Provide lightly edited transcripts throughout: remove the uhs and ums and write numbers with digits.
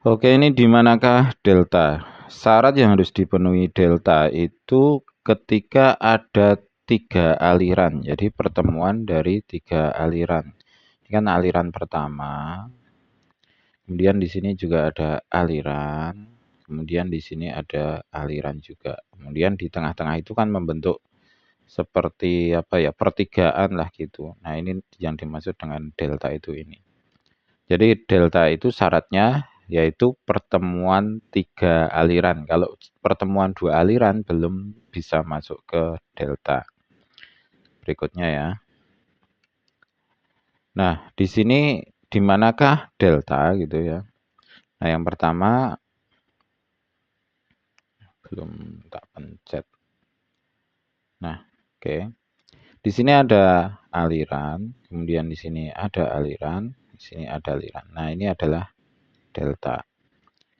Oke, ini di manakah delta? Syarat yang harus dipenuhi delta itu ketika ada 3 aliran. Jadi pertemuan dari 3 aliran. Ini kan aliran pertama. Kemudian di sini juga ada aliran. Kemudian di sini ada aliran juga. Kemudian di tengah-tengah itu kan membentuk seperti apa ya, pertigaan lah gitu. Nah, ini yang dimaksud dengan delta itu ini. Jadi delta itu syaratnya yaitu pertemuan 3 aliran. Kalau pertemuan 2 aliran belum bisa masuk ke delta. Berikutnya ya. Nah, di sini di manakah delta gitu ya. Nah, yang pertama belum tak pencet. Nah, oke. Di sini ada aliran, kemudian di sini ada aliran, di sini ada aliran. Nah, ini adalah delta.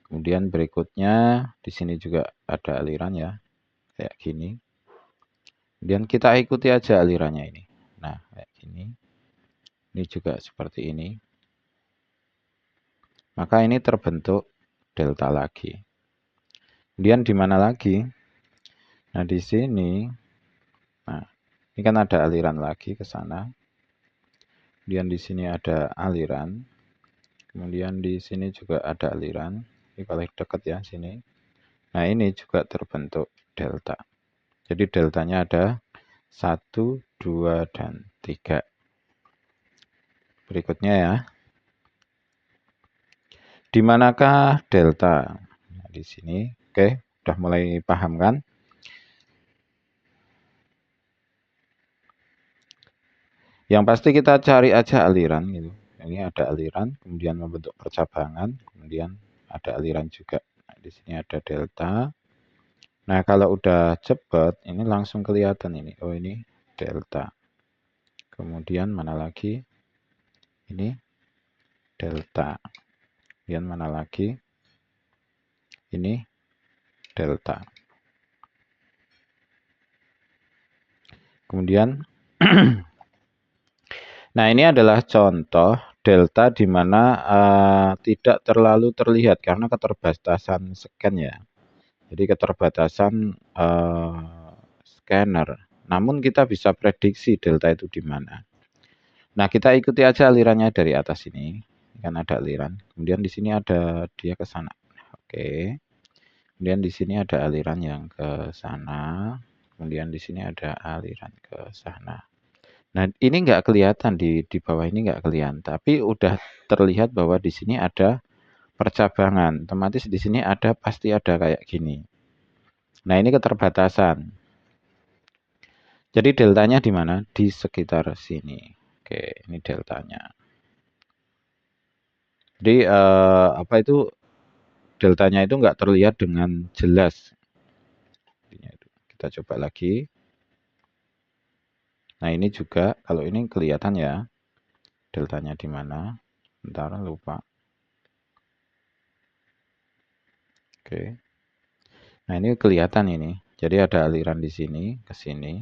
Kemudian berikutnya di sini juga ada aliran ya, kayak gini. Kemudian kita ikuti aja alirannya ini. Nah, kayak gini. Ini juga seperti ini. Maka ini terbentuk delta lagi. Kemudian di mana lagi? Nah, di sini. Nah, ini kan ada aliran lagi ke sana. Kemudian di sini ada aliran. Kemudian di sini juga ada aliran. Ini paling dekat ya sini. Nah, ini juga terbentuk delta. Jadi deltanya ada 1, 2, dan 3. Berikutnya ya. Di manakah delta? Nah, di sini. Oke, udah mulai paham kan? Yang pasti kita cari aja aliran gitu. Ini ada aliran, kemudian membentuk percabangan, kemudian ada aliran juga. Nah, di sini ada delta. Nah, kalau udah cepet, ini langsung kelihatan ini. Oh, ini delta. Kemudian mana lagi? Ini delta. Kemudian mana lagi? Ini delta. Kemudian, nah ini adalah contoh delta di mana tidak terlalu terlihat karena keterbatasan scan ya. Jadi keterbatasan scanner. Namun kita bisa prediksi delta itu di mana. Nah, kita ikuti aja alirannya dari atas ini. Kan ada aliran. Kemudian di sini ada dia ke sana. Oke. Kemudian di sini ada aliran yang ke sana. Kemudian di sini ada aliran ke sana. Nah, ini nggak kelihatan di bawah ini nggak kelihatan, tapi udah terlihat bahwa di sini ada percabangan. Otomatis di sini ada pasti ada kayak gini. Nah, ini keterbatasan. Jadi deltanya di mana? Di sekitar sini. Oke, ini deltanya. Jadi apa itu deltanya itu nggak terlihat dengan jelas. Kita coba lagi. Nah, ini juga kalau ini kelihatan ya deltanya di mana. Bentar, lupa. Oke. Nah, ini kelihatan ini. Jadi ada aliran di sini ke sini.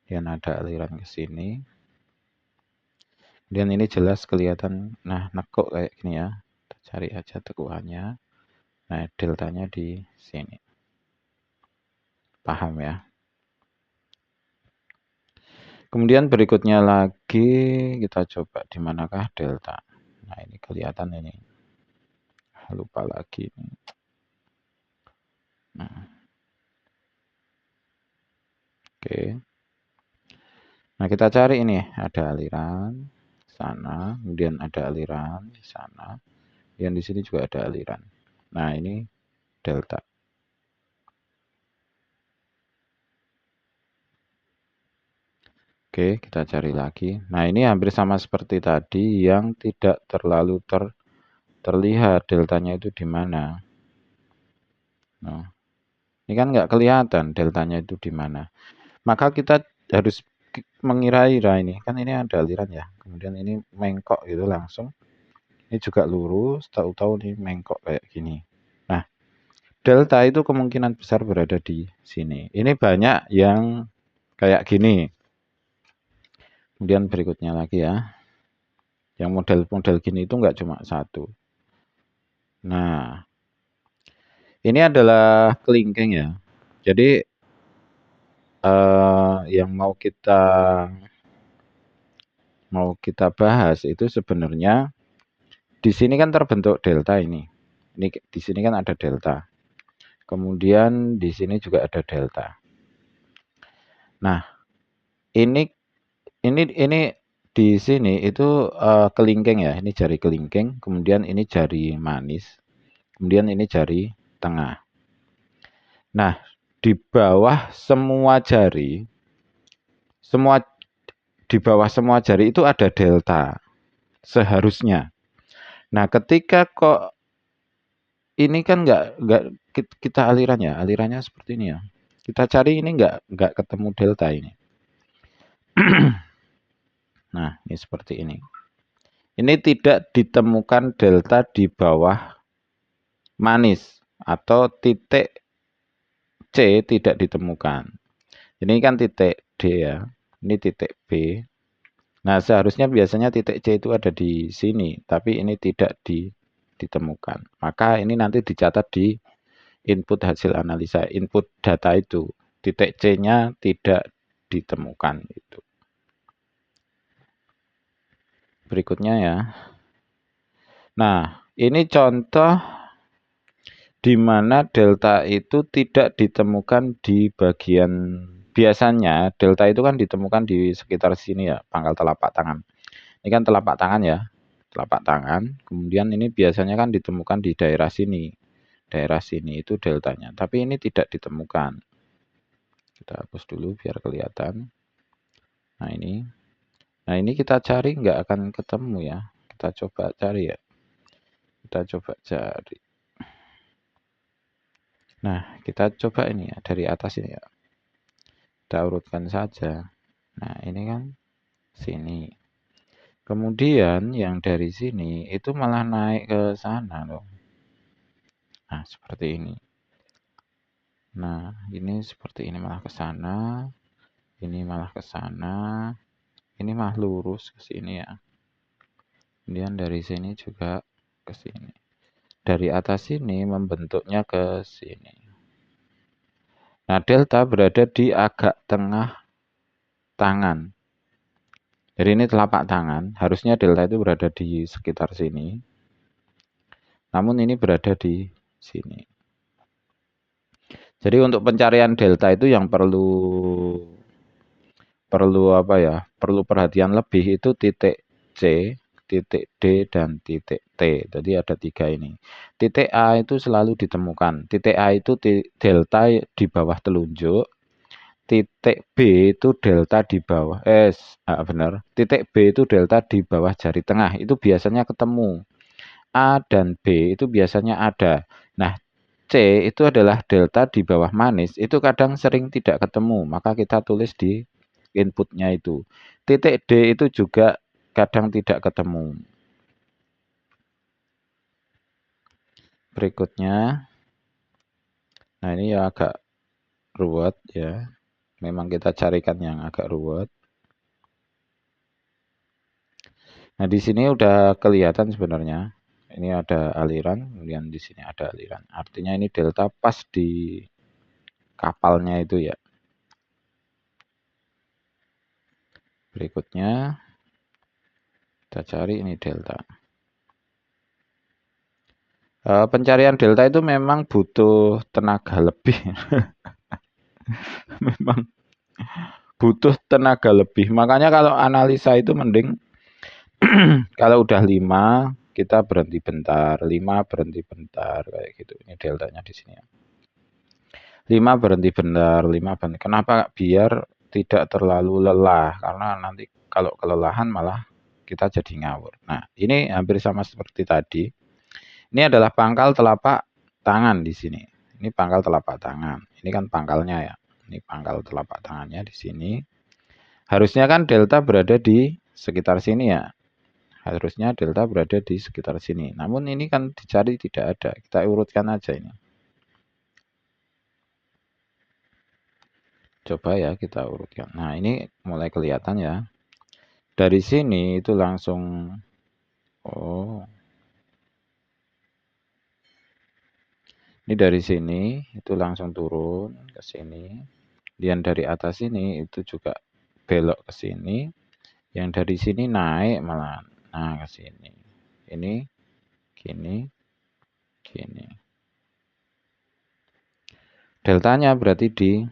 Dan ada aliran ke sini. Dan ini jelas kelihatan. Nah, nekuk kayak gini ya. Kita cari aja tekuannya. Nah, deltanya di sini. Paham ya? Kemudian berikutnya lagi kita coba di manakah delta. Nah, ini kelihatan ini. Lupa lagi. Nah, oke. Nah, kita cari ini ada aliran sana, kemudian ada aliran di sana. Dan di sini juga ada aliran. Nah, ini delta. Oke, kita cari lagi. Nah, ini hampir sama seperti tadi yang tidak terlalu terlihat deltanya itu di mana. Nah, ini kan nggak kelihatan deltanya itu di mana. Maka kita harus mengira-ira ini. Kan ini ada aliran ya. Kemudian ini mengkok gitu langsung. Ini juga lurus, tahu-tahu nih mengkok kayak gini. Nah, delta itu kemungkinan besar berada di sini. Ini banyak yang kayak gini. Kemudian berikutnya lagi ya. Yang model-model gini itu nggak cuma satu. Nah, ini adalah kelingking ya. Jadi yang mau kita bahas itu sebenarnya di sini kan terbentuk delta ini. Ini di sini kan ada delta. Kemudian di sini juga ada delta. Nah, ini ini di sini itu kelingking ya. Ini jari kelingking, kemudian ini jari manis, kemudian ini jari tengah. Nah, di bawah semua jari, semua di bawah semua jari itu ada delta seharusnya. Nah, ketika kok ini kan nggak kita alirannya seperti ini ya. Kita cari ini nggak ketemu delta ini. Nah, ini seperti ini. Ini tidak ditemukan delta di bawah manis atau titik C tidak ditemukan. Ini kan titik D ya. Ini titik B. Nah, seharusnya biasanya titik C itu ada di sini, tapi ini tidak ditemukan. Maka ini nanti dicatat di input hasil analisa, input data itu. Titik C-nya tidak ditemukan itu. Berikutnya ya. Nah, ini contoh di mana delta itu tidak ditemukan di bagian biasanya delta itu kan ditemukan di sekitar sini ya, pangkal telapak tangan. Ini kan telapak tangan ya, telapak tangan. Kemudian ini biasanya kan ditemukan di daerah sini. Daerah sini itu deltanya, tapi ini tidak ditemukan. Kita hapus dulu biar kelihatan. Nah ini kita cari nggak akan ketemu ya. Kita coba cari ya. Kita coba cari. Nah, kita coba ini ya dari atas ini ya. Kita urutkan saja. Nah, ini kan sini. Kemudian yang dari sini itu malah naik ke sana loh. Nah, seperti ini. Nah, ini seperti ini malah ke sana. Ini malah ke sana. Ini malah lurus ke sini ya. Kemudian dari sini juga ke sini. Dari atas sini membentuknya ke sini. Nah, delta berada di agak tengah tangan. Jadi ini telapak tangan, harusnya delta itu berada di sekitar sini. Namun ini berada di sini. Jadi untuk pencarian delta itu yang perlu apa ya? Perlu perhatian lebih itu titik C, titik D dan titik T. Jadi ada 3 ini. Titik A itu selalu ditemukan. Titik A itu delta di bawah telunjuk. Titik B itu delta di bawah benar. Titik B itu delta di bawah jari tengah. Itu biasanya ketemu. A dan B itu biasanya ada. Nah, C itu adalah delta di bawah manis. Itu kadang sering tidak ketemu. Maka kita tulis di inputnya itu. Titik D itu juga kadang tidak ketemu. Berikutnya. Nah, ini ya agak ruwet ya. Memang kita carikan yang agak ruwet. Nah, di sini udah kelihatan sebenarnya. Ini ada aliran, kemudian di sini ada aliran. Artinya ini delta pas di kapalnya itu ya. Berikutnya kita cari ini delta. Pencarian delta itu memang butuh tenaga lebih. Memang butuh tenaga lebih. Makanya kalau analisa itu mending kalau udah 5 kita berhenti bentar, 5 berhenti bentar kayak gitu. Ini deltanya di sini ya. 5 berhenti bentar, 5 berhenti. Kenapa? Biar tidak terlalu lelah karena nanti kalau kelelahan malah kita jadi ngawur. Nah, ini hampir sama seperti tadi. Ini adalah pangkal telapak tangan di sini. Ini pangkal telapak tangan. Ini kan pangkalnya ya. Ini pangkal telapak tangannya di sini. Harusnya kan delta berada di sekitar sini ya. Harusnya delta berada di sekitar sini. Namun ini kan dicari tidak ada. Kita urutkan aja ini. Coba ya kita urutkan. Nah, ini mulai kelihatan ya. Dari sini itu langsung oh. Ini dari sini itu langsung turun ke sini. Dan dari atas ini itu juga belok ke sini. Yang dari sini naik malah. Nah, ke sini. Ini gini, gini. Deltanya berarti di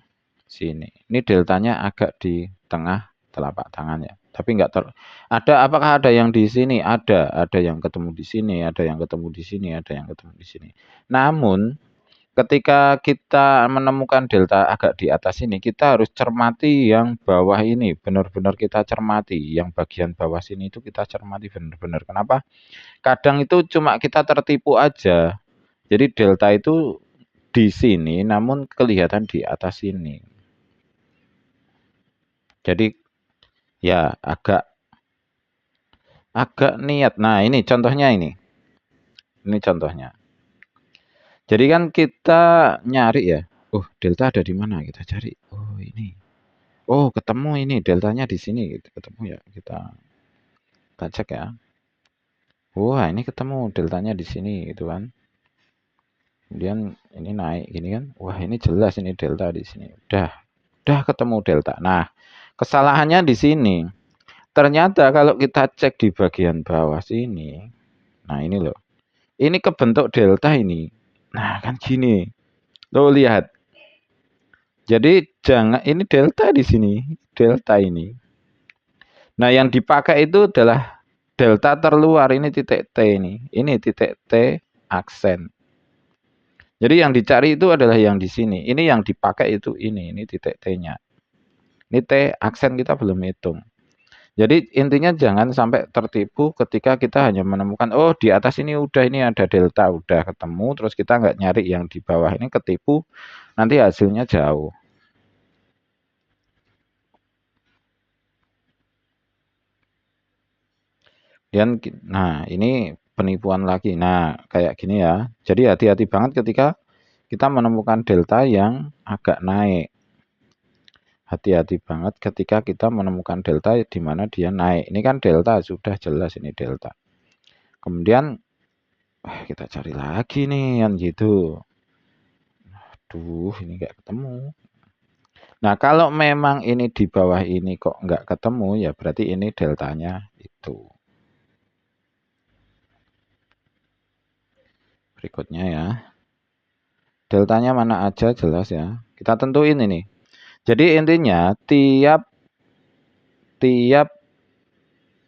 sini. Ini deltanya agak di tengah telapak tangan ya. Tapi enggak ada, apakah ada yang di sini? Ada yang ketemu di sini, ada yang ketemu di sini, ada yang ketemu di sini. Namun ketika kita menemukan delta agak di atas ini, kita harus cermati yang bawah ini, benar-benar kita cermati. Yang bagian bawah sini itu kita cermati benar-benar. Kenapa? Kadang itu cuma kita tertipu aja. Jadi delta itu di sini, namun kelihatan di atas sini. Jadi ya agak niat. Nah, ini contohnya ini. Ini contohnya. Jadi kan kita nyari ya. Oh, delta ada di mana? Kita cari. Oh, ini. Oh, ketemu ini deltanya di sini gitu. Ketemu ya. Kita cek ya. Wah, ini ketemu deltanya di sini gitu kan. Kemudian ini naik gini kan. Wah, ini jelas ini delta di sini. Udah ketemu delta. Nah, kesalahannya di sini. Ternyata kalau kita cek di bagian bawah sini. Nah, ini loh. Ini kebentuk delta ini. Nah, kan gini. Lo lihat. Jadi jangan ini delta di sini. Delta ini. Nah, yang dipakai itu adalah delta terluar, ini titik T ini. Ini titik T aksen. Jadi yang dicari itu adalah yang di sini. Ini yang dipakai itu ini titik T-nya. Ini T aksen kita belum hitung. Jadi intinya jangan sampai tertipu ketika kita hanya menemukan, oh di atas ini udah ini ada delta, udah ketemu, terus kita nggak nyari yang di bawah ini, ketipu, nanti hasilnya jauh. Dan nah ini penipuan lagi. Nah kayak gini ya. Jadi hati-hati banget ketika kita menemukan delta yang agak naik. Hati-hati banget ketika kita menemukan delta di mana dia naik. Ini kan delta, sudah jelas ini delta. Kemudian kita cari lagi nih yang gitu. Aduh, ini nggak ketemu. Nah, kalau memang ini di bawah ini kok nggak ketemu, ya berarti ini deltanya itu. Berikutnya ya. Deltanya mana aja jelas ya. Kita tentuin ini. Jadi intinya tiap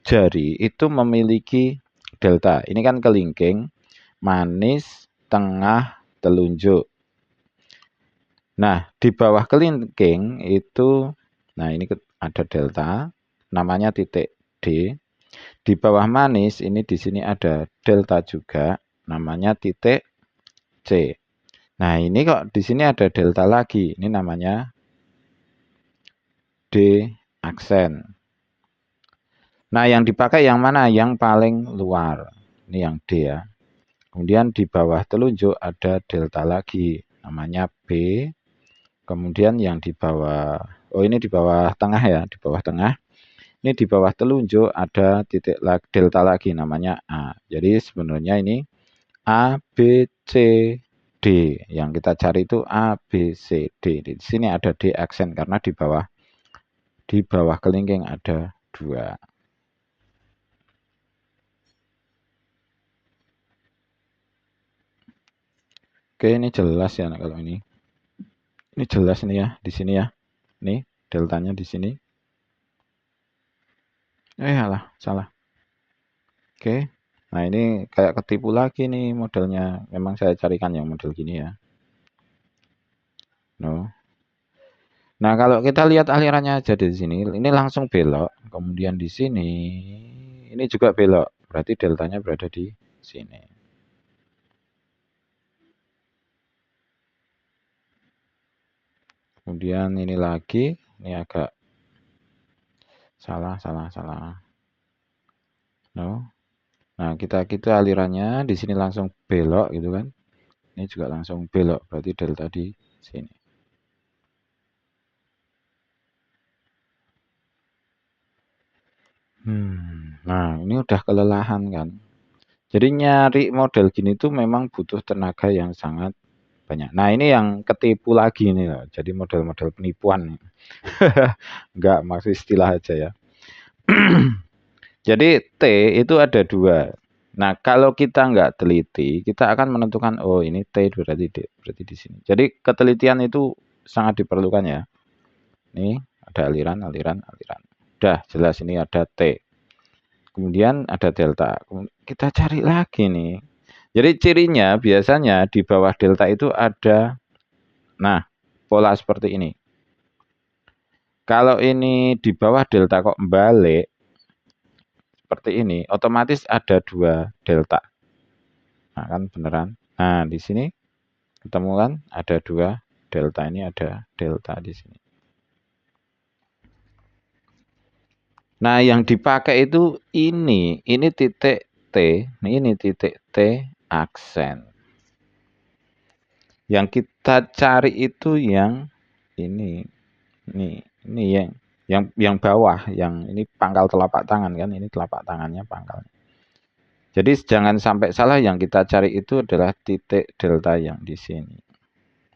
jari itu memiliki delta. Ini kan kelingking, manis, tengah, telunjuk. Nah, di bawah kelingking itu, nah ini ada delta, namanya titik D. Di bawah manis ini di sini ada delta juga, namanya titik C. Nah, ini kok di sini ada delta lagi, ini namanya D aksen. Nah, yang dipakai yang mana? Yang paling luar. Ini yang D ya. Kemudian di bawah telunjuk ada delta lagi, namanya B. Kemudian yang di bawah, oh ini di bawah tengah ya, di bawah tengah. Ini di bawah telunjuk ada titik delta lagi, namanya A. Jadi sebenarnya ini A, B, C, D. Yang kita cari itu A, B, C, D. Di sini ada D aksen karena di bawah kelingking ada 2. Oke, ini jelas ya kalau ini. Ini jelas nih ya di sini ya. Nih deltanya di sini. Alah, salah. Oke. Nah, ini kayak ketipu lagi nih modelnya. Memang saya carikan yang model gini ya. No. Nah, kalau kita lihat alirannya aja di sini, ini langsung belok. Kemudian di sini, ini juga belok. Berarti deltanya berada di sini. Kemudian ini lagi, ini agak salah. No. Nah, kita alirannya di sini langsung belok gitu kan. Ini juga langsung belok, berarti delta di sini. Nah ini udah kelelahan kan. Jadi nyari model gini tuh memang butuh tenaga yang sangat banyak. Nah, ini yang ketipu lagi nih loh. Jadi model-model penipuan. Enggak, maksud istilah aja ya. Jadi T itu ada 2. Nah, kalau kita nggak teliti, kita akan menentukan, oh ini T berarti di sini. Jadi ketelitian itu sangat diperlukan ya. Nih, ada aliran, aliran, aliran. Udah jelas ini ada T. Kemudian ada delta. Kita cari lagi nih. Jadi cirinya biasanya di bawah delta itu ada, nah, pola seperti ini. Kalau ini di bawah delta kok balik, seperti ini, otomatis ada 2 delta. Nah, kan beneran. Nah, di sini ketemu kan ada 2 delta, ini ada delta di sini. Nah, yang dipakai itu ini titik T, ini titik T aksen. Yang kita cari itu yang ini. Ini yang bawah, yang ini pangkal telapak tangan kan, ini telapak tangannya pangkal. Jadi jangan sampai salah, yang kita cari itu adalah titik delta yang di sini,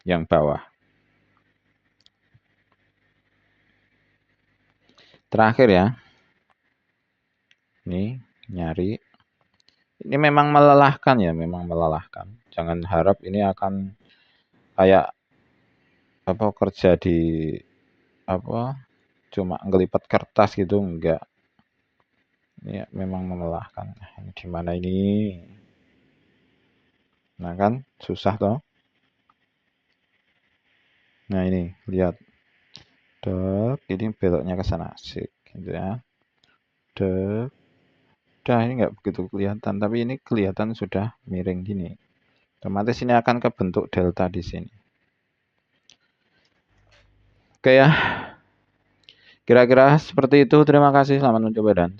yang bawah. Terakhir ya, ini nyari. Ini memang melelahkan ya, memang melelahkan. Jangan harap ini akan kayak apa kerja di apa cuma ngelipat kertas gitu, enggak. Ini memang melelahkan. Ini di mana ini? Nah kan susah toh. Nah ini lihat. Dek, ini beloknya ke sana sih, gitu ya. Dek. Udah ini nggak begitu kelihatan, tapi ini kelihatan sudah miring gini. Otomatis ini akan kebentuk delta di sini. Oke ya. Kira-kira seperti itu. Terima kasih. Selamat mencoba dan